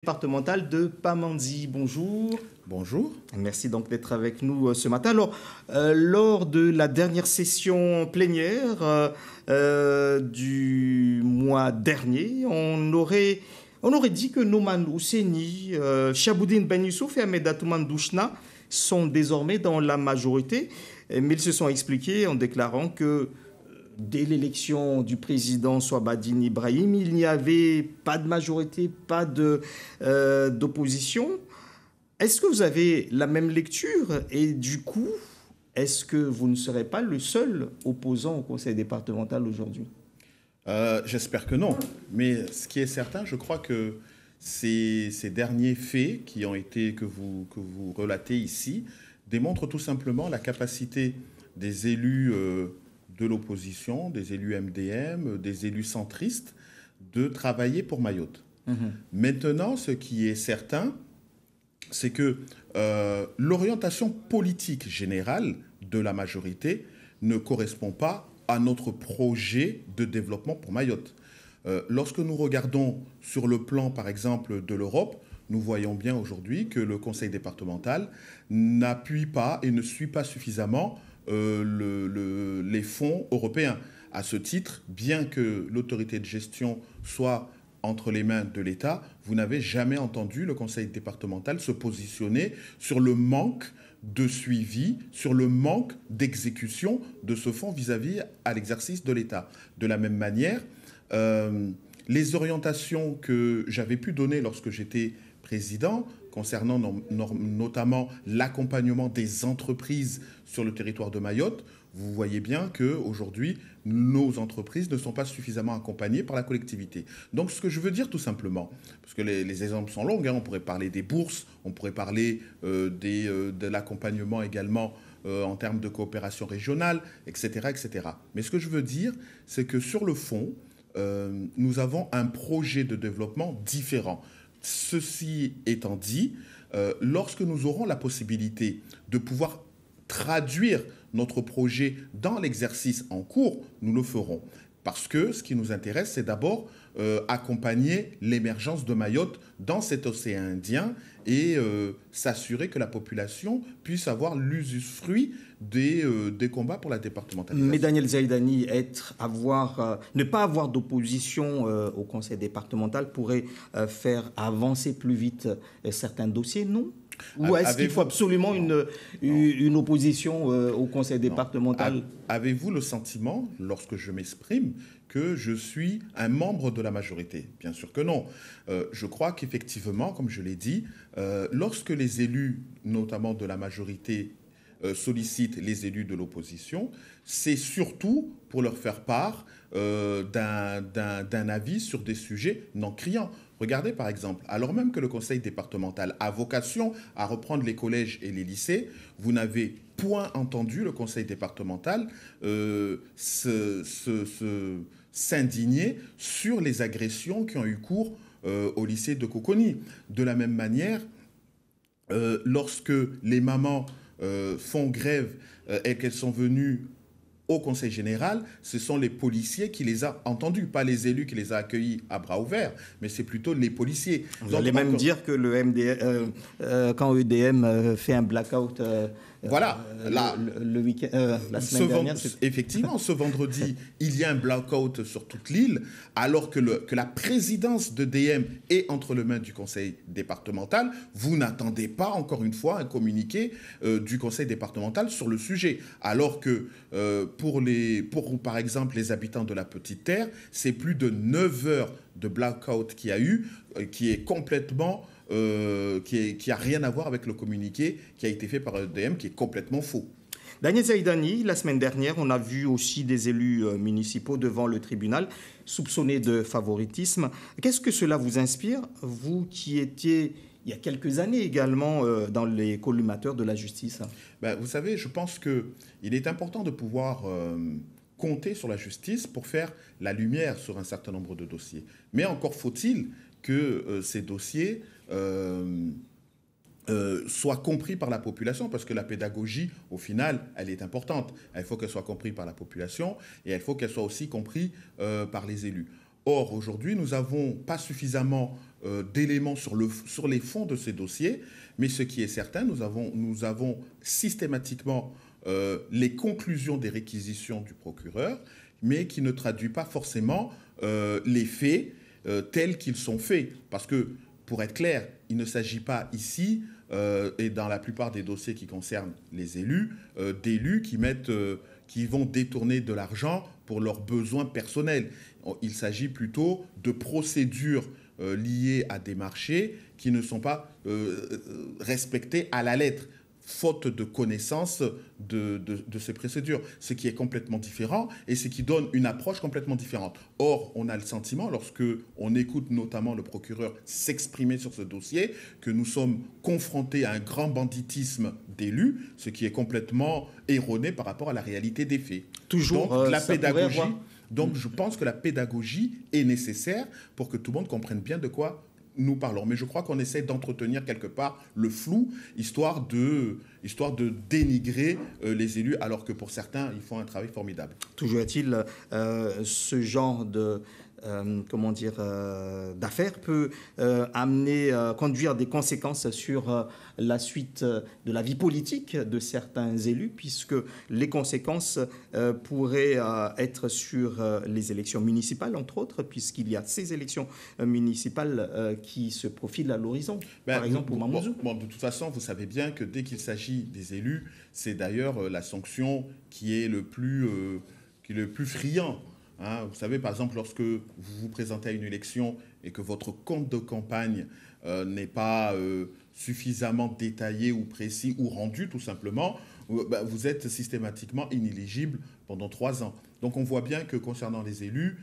Départemental de Pamandzi. Bonjour. Bonjour. Merci donc d'être avec nous ce matin. Alors, lors de la dernière session plénière du mois dernier, on aurait dit que Nouman Ouseni, Chaboudine Ben Youssouf et Ahmed Atouman Douchna sont désormais dans la majorité, mais ils se sont expliqués en déclarant que dès l'élection du président Souabadine Ibrahim, il n'y avait pas de majorité, pas d'opposition. Est-ce que vous avez la même lecture? Et du coup, est-ce que vous ne serez pas le seul opposant au conseil départemental aujourd'hui? J'espère que non. Mais ce qui est certain, je crois que ces derniers faits que vous relatez ici démontrent tout simplement la capacité des élus de l'opposition, des élus MDM, des élus centristes, de travailler pour Mayotte. Maintenant, ce qui est certain, c'est que l'orientation politique générale de la majorité ne correspond pas à notre projet de développement pour Mayotte. Lorsque nous regardons sur le plan, par exemple, de l'Europe, nous voyons bien aujourd'hui que le conseil départemental n'appuie pas et ne suit pas suffisamment les fonds européens. À ce titre, bien que l'autorité de gestion soit entre les mains de l'État, vous n'avez jamais entendu le conseil départemental se positionner sur le manque de suivi, sur le manque d'exécution de ce fonds vis-à-vis à l'exercice de l'État. De la même manière, les orientations que j'avais pu donner lorsque j'étais président, concernant notamment l'accompagnement des entreprises sur le territoire de Mayotte, vous voyez bien qu'aujourd'hui, nos entreprises ne sont pas suffisamment accompagnées par la collectivité. Donc, ce que je veux dire tout simplement, parce que les exemples sont longs, on pourrait parler des bourses, on pourrait parler de l'accompagnement également en termes de coopération régionale, etc., etc. Mais ce que je veux dire, c'est que sur le fond, nous avons un projet de développement différent. Ceci étant dit, lorsque nous aurons la possibilité de pouvoir traduire notre projet dans l'exercice en cours, nous le ferons. Parce que ce qui nous intéresse, c'est d'abord accompagner l'émergence de Mayotte dans cet océan Indien et s'assurer que la population puisse avoir l'usufruit des combats pour la départementalisation. Mais Daniel Zaïdani, ne pas avoir d'opposition au conseil départemental pourrait faire avancer plus vite certains dossiers, non? Ou est-ce qu'il faut absolument une opposition au conseil départemental? Avez-vous le sentiment, lorsque je m'exprime, que je suis un membre de la majorité? Bien sûr que non. Je crois qu'effectivement, comme je l'ai dit, lorsque les élus, notamment de la majorité, sollicitent les élus de l'opposition, c'est surtout pour leur faire part d'un avis sur des sujets non criants. Regardez par exemple, alors même que le conseil départemental a vocation à reprendre les collèges et les lycées, vous n'avez point entendu le conseil départemental s'indigner sur les agressions qui ont eu cours au lycée de Coconi. De la même manière, lorsque les mamans font grève et qu'elles sont venues au Conseil général, ce sont les policiers qui les ont entendus, pas les élus qui les ont accueillis à bras ouverts, mais c'est plutôt les policiers. Vous allez même dire que quand EDM fait un blackout voilà, le week-end, la semaine dernière... Effectivement, ce vendredi, il y a un blackout sur toute l'île, alors que la présidence d'EDM est entre les mains du conseil départemental. Vous n'attendez pas, encore une fois, un communiqué du conseil départemental sur le sujet. Alors que pour, par exemple, les habitants de la Petite Terre, c'est plus de 9 heures de blackout qu'il y a eu, qui est complètement... qui a rien à voir avec le communiqué qui a été fait par EDM, qui est complètement faux. Daniel Zaïdani, la semaine dernière, on a vu aussi des élus municipaux devant le tribunal soupçonnés de favoritisme. Qu'est-ce que cela vous inspire, vous qui étiez il y a quelques années également dans les collimateurs de la justice? Vous savez, je pense qu'il est important de pouvoir compter sur la justice pour faire la lumière sur un certain nombre de dossiers. Mais encore faut-il que ces dossiers soient compris par la population, parce que la pédagogie, au final, elle est importante. Il faut qu'elle soit comprise par la population et il faut qu'elle soit aussi comprise par les élus. Or, aujourd'hui, nous n'avons pas suffisamment d'éléments sur les fonds de ces dossiers, mais ce qui est certain, nous avons systématiquement les conclusions des réquisitions du procureur, mais qui ne traduit pas forcément les faits tels qu'ils sont faits. Parce que, pour être clair, il ne s'agit pas ici, et dans la plupart des dossiers qui concernent les élus, d'élus qui vont détourner de l'argent pour leurs besoins personnels. Il s'agit plutôt de procédures liées à des marchés qui ne sont pas respectées à la lettre, faute de connaissance de ces procédures, ce qui est complètement différent et ce qui donne une approche complètement différente. Or, on a le sentiment, lorsque on écoute notamment le procureur s'exprimer sur ce dossier, que nous sommes confrontés à un grand banditisme d'élus, ce qui est complètement erroné par rapport à la réalité des faits. Toujours Donc, la pédagogie. Donc, je pense que la pédagogie est nécessaire pour que tout le monde comprenne bien de quoi nous parlons. Mais je crois qu'on essaie d'entretenir quelque part le flou, histoire de dénigrer les élus, alors que pour certains, ils font un travail formidable. Toujours est-il, ce genre de d'affaires peut conduire des conséquences sur la suite de la vie politique de certains élus, puisque les conséquences pourraient être sur les élections municipales, entre autres, puisqu'il y a ces élections municipales qui se profilent à l'horizon, par exemple au Mamoudzou. De toute façon, vous savez bien que dès qu'il s'agit des élus, c'est d'ailleurs la sanction qui est le plus friand. Vous savez, par exemple, lorsque vous vous présentez à une élection et que votre compte de campagne n'est pas suffisamment détaillé ou précis ou rendu, tout simplement, vous êtes systématiquement inéligible pendant 3 ans. Donc on voit bien que concernant les élus,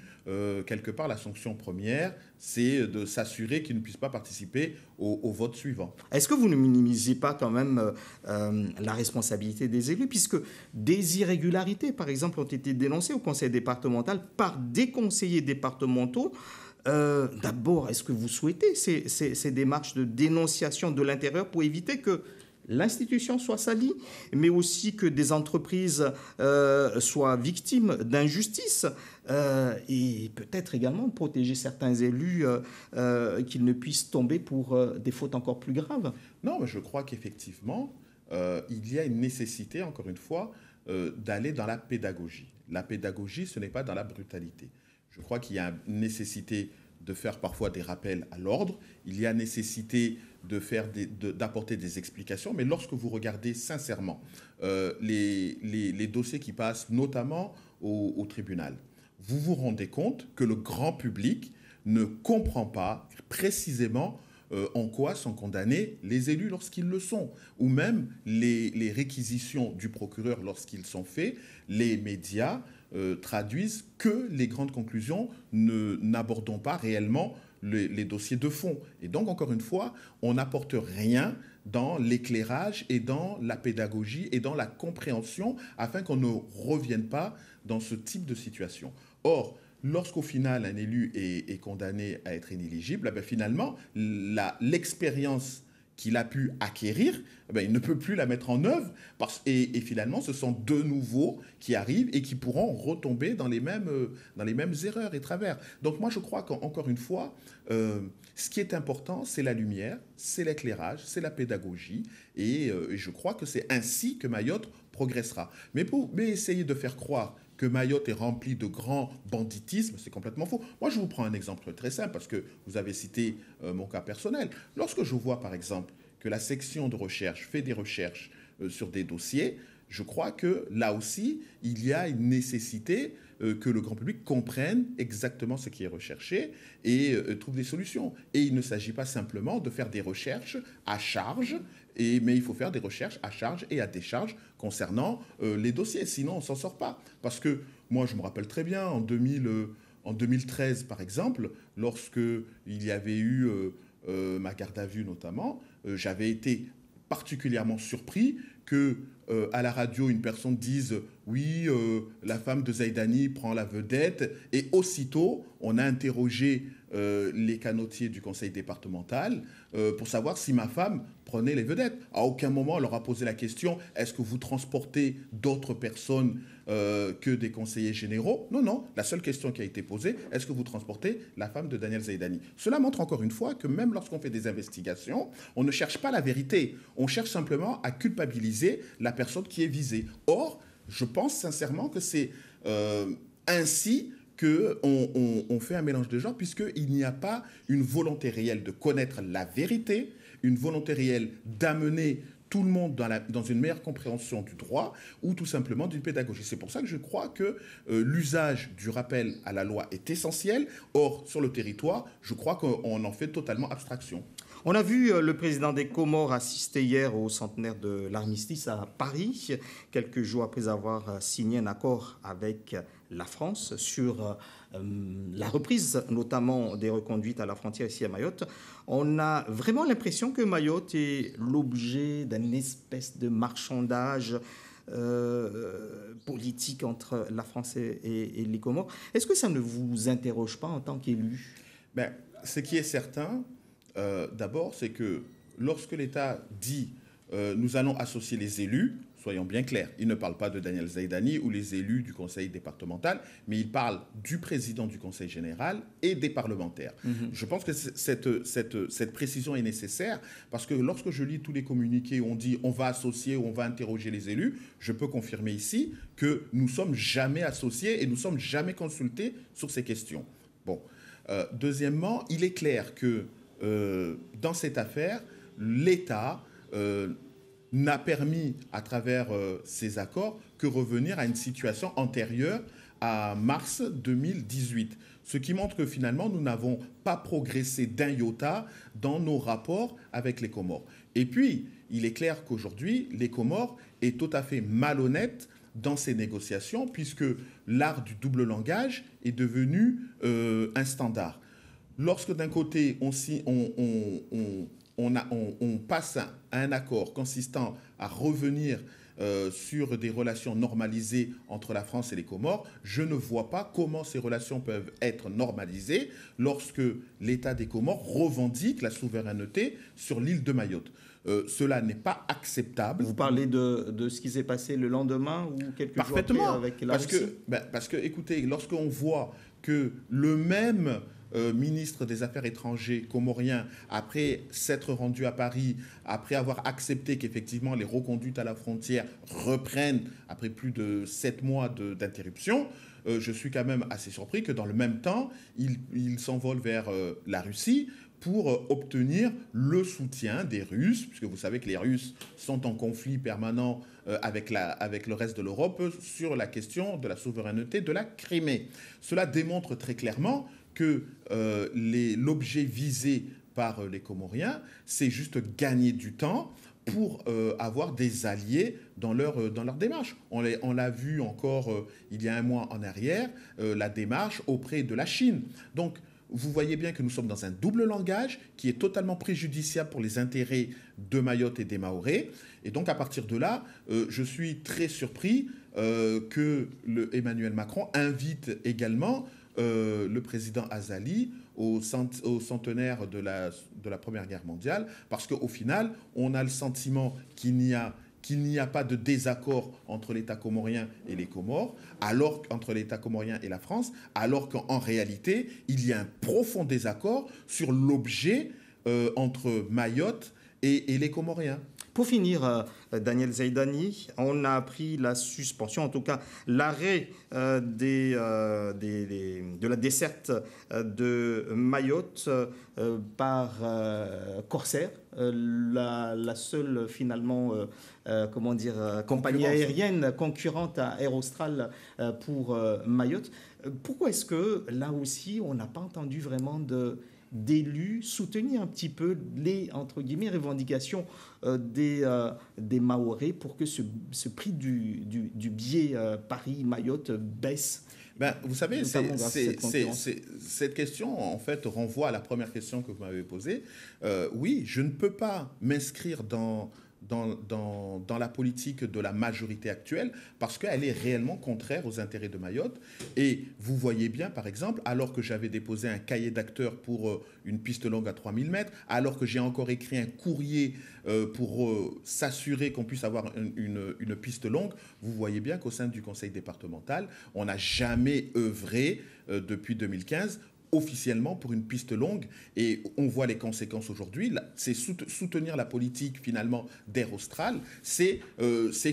quelque part, la sanction première, c'est de s'assurer qu'ils ne puissent pas participer au vote suivant. Est-ce que vous ne minimisez pas quand même la responsabilité des élus, puisque des irrégularités, par exemple, ont été dénoncées au conseil départemental par des conseillers départementaux? D'abord, est-ce que vous souhaitez ces démarches de dénonciation de l'intérieur pour éviter que l'institution soit salie, mais aussi que des entreprises soient victimes d'injustice et peut-être également protéger certains élus qu'ils ne puissent tomber pour des fautes encore plus graves? Non, mais je crois qu'effectivement, il y a une nécessité, encore une fois, d'aller dans la pédagogie. La pédagogie, ce n'est pas dans la brutalité. Je crois qu'il y a une nécessité de faire parfois des rappels à l'ordre. Il y a nécessité d'apporter des explications. Mais lorsque vous regardez sincèrement les dossiers qui passent notamment au tribunal, vous vous rendez compte que le grand public ne comprend pas précisément en quoi sont condamnés les élus lorsqu'ils le sont, ou même les réquisitions du procureur lorsqu'ils sont faits. Les médias traduisent que les grandes conclusions, n'abordons pas réellement les dossiers de fond. Et donc, encore une fois, on n'apporte rien dans l'éclairage et dans la pédagogie et dans la compréhension afin qu'on ne revienne pas dans ce type de situation. Or, lorsqu'au final, un élu est condamné à être inéligible, finalement, l'expérience qu'il a pu acquérir, il ne peut plus la mettre en œuvre. Et finalement, ce sont de nouveaux qui arrivent et qui pourront retomber dans les mêmes erreurs et travers. Donc moi, je crois qu'encore une fois, ce qui est important, c'est la lumière, c'est l'éclairage, c'est la pédagogie. Et je crois que c'est ainsi que Mayotte progressera. Mais essayer de faire croire que Mayotte est remplie de grands banditismes, c'est complètement faux. Moi, je vous prends un exemple très simple, parce que vous avez cité mon cas personnel. Lorsque je vois, par exemple, que la section de recherche fait des recherches sur des dossiers, je crois que là aussi, il y a une nécessité que le grand public comprenne exactement ce qui est recherché et trouve des solutions. Et il ne s'agit pas simplement de faire des recherches à charge, mais il faut faire des recherches à charge et à décharge concernant les dossiers. Sinon, on ne s'en sort pas. Parce que moi, je me rappelle très bien, en 2013, par exemple, lorsqu'il y avait eu ma garde à vue notamment, j'avais été particulièrement surpris que à la radio, une personne dise oui, la femme de Zaïdani prend la vedette, et aussitôt, on a interrogé les canotiers du conseil départemental pour savoir si ma femme prenait les vedettes. À aucun moment, on leur a posé la question, est-ce que vous transportez d'autres personnes que des conseillers généraux? Non, non. La seule question qui a été posée, est-ce que vous transportez la femme de Daniel Zaïdani? Cela montre encore une fois que même lorsqu'on fait des investigations, on ne cherche pas la vérité. On cherche simplement à culpabiliser la personne qui est visée. Or, je pense sincèrement que c'est ainsi qu'on fait un mélange de genres, puisqu'il n'y a pas une volonté réelle de connaître la vérité, une volonté réelle d'amener tout le monde dans une meilleure compréhension du droit ou tout simplement d'une pédagogie. C'est pour ça que je crois que l'usage du rappel à la loi est essentiel. Or, sur le territoire, je crois qu'on en fait totalement abstraction. On a vu le président des Comores assister hier au centenaire de l'armistice à Paris, quelques jours après avoir signé un accord avec la France sur la reprise notamment des reconduites à la frontière ici à Mayotte. On a vraiment l'impression que Mayotte est l'objet d'une espèce de marchandage politique entre la France et les Comores. Est-ce que ça ne vous interroge pas en tant qu'élu? Ce qui est certain, d'abord, c'est que lorsque l'État dit nous allons associer les élus, soyons bien clairs, il ne parle pas de Daniel Zaïdani ou les élus du conseil départemental, mais il parle du président du conseil général et des parlementaires. Je pense que cette précision est nécessaire parce que lorsque je lis tous les communiqués où on dit on va associer ou on va interroger les élus, je peux confirmer ici que nous ne sommes jamais associés et nous ne sommes jamais consultés sur ces questions. Bon. Deuxièmement, il est clair que dans cette affaire, l'État n'a permis, à travers ces accords, que revenir à une situation antérieure à mars 2018. Ce qui montre que finalement, nous n'avons pas progressé d'un iota dans nos rapports avec les Comores. Et puis, il est clair qu'aujourd'hui, les Comores est tout à fait malhonnête dans ces négociations, puisque l'art du double langage est devenu un standard. Lorsque d'un côté, on passe à un accord consistant à revenir sur des relations normalisées entre la France et les Comores, je ne vois pas comment ces relations peuvent être normalisées lorsque l'État des Comores revendique la souveraineté sur l'île de Mayotte. Cela n'est pas acceptable. Vous parlez de ce qui s'est passé le lendemain ou quelques jours après avec la Russie? Parce que, écoutez, lorsqu'on voit que le même ministre des Affaires étrangères comorien, après s'être rendu à Paris, après avoir accepté qu'effectivement les reconduites à la frontière reprennent après plus de 7 mois d'interruption, je suis quand même assez surpris que dans le même temps, il s'envole vers la Russie pour obtenir le soutien des Russes, puisque vous savez que les Russes sont en conflit permanent avec le reste de l'Europe sur la question de la souveraineté de la Crimée. Cela démontre très clairement que l'objet visé par les Comoriens, c'est juste gagner du temps pour avoir des alliés dans leur démarche. On l'a vu encore il y a un mois en arrière, la démarche auprès de la Chine. Donc, vous voyez bien que nous sommes dans un double langage qui est totalement préjudiciable pour les intérêts de Mayotte et des Mahorais. Et donc, à partir de là, je suis très surpris que Emmanuel Macron invite également le président Azali au centenaire de la Première Guerre mondiale, parce qu'au final, on a le sentiment qu'il n'y a pas de désaccord entre l'État comorien et les Comores, entre l'État comorien et la France, alors qu'en réalité, il y a un profond désaccord sur l'objet entre Mayotte et les Comoriens. Pour finir, Daniel Zaïdani, on a appris la suspension, en tout cas l'arrêt de la desserte de Mayotte par Corsair, la seule finalement compagnie aérienne concurrente à Air Austral pour Mayotte. Pourquoi est-ce que là aussi on n'a pas entendu vraiment d'élus soutenir un petit peu les, entre guillemets, revendications des Mahorais pour que ce prix du billet Paris-Mayotte baisse? Vous savez, cette question, en fait, renvoie à la première question que vous m'avez posée. Oui, je ne peux pas m'inscrire dans dans la politique de la majorité actuelle parce qu'elle est réellement contraire aux intérêts de Mayotte. Et vous voyez bien, par exemple, alors que j'avais déposé un cahier d'acteurs pour une piste longue à 3000 mètres, alors que j'ai encore écrit un courrier pour s'assurer qu'on puisse avoir une piste longue, vous voyez bien qu'au sein du conseil départemental, on n'a jamais œuvré depuis 2015 officiellement pour une piste longue, et on voit les conséquences aujourd'hui. C'est soutenir la politique finalement d'Air Austral, c'est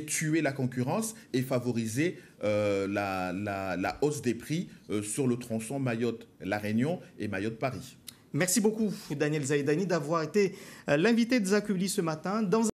tuer la concurrence et favoriser la hausse des prix sur le tronçon Mayotte-La Réunion et Mayotte-Paris. Merci beaucoup Daniel Zaïdani d'avoir été l'invité de Zakuli ce matin.